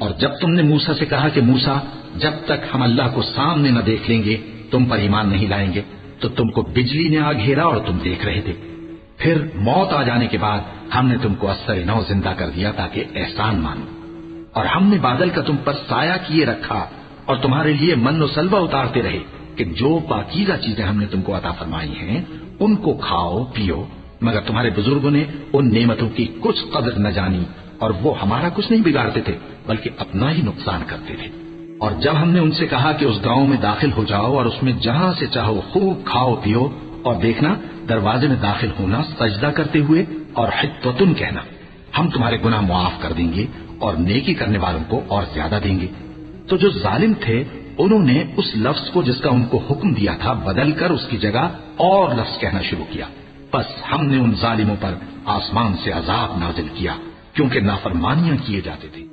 और जब तुमने मूसा से कहा कि मूसा, जब तक हम अल्लाह को सामने न देख लेंगे तुम पर ईमान नहीं लाएंगे, तो तुमको बिजली ने आ घेरा और तुम देख रहे थे। फिर मौत आ जाने के बाद हमने तुमको अस्सर नौ जिंदा कर दिया ताकि एहसान मानो, और हमने बादल का तुम पर साया किए रखा और तुम्हारे लिए मन और सलवा उतारते रहे कि जो पाकीज़ा चीजें हमने तुमको अता फरमाई हैं उनको खाओ पियो, मगर तुम्हारे बुजुर्गों ने उन नेमतों की कुछ कदर न जानी और वो हमारा कुछ नहीं बिगाड़ते थे बल्कि अपना ही नुकसान करते थे। और जब हमने उनसे कहा कि उस गांव में दाखिल हो जाओ और उसमें जहां से चाहो खूब खाओ पियो, और देखना दरवाजे में दाखिल होना सजदा करते हुए और हित्तुन कहना, हम तुम्हारे गुनाह मुआफ कर देंगे और नेकी करने वालों को और ज्यादा देंगे। तो जो जालिम थे उन्होंने उस लफ्ज को जिसका उनको हुक्म दिया था बदलकर उसकी जगह और लफ्ज कहना शुरू किया। बस हमने उन जालिमों पर आसमान से अजाब नाजिल किया क्योंकि नाफरमानियां किए जाते थे।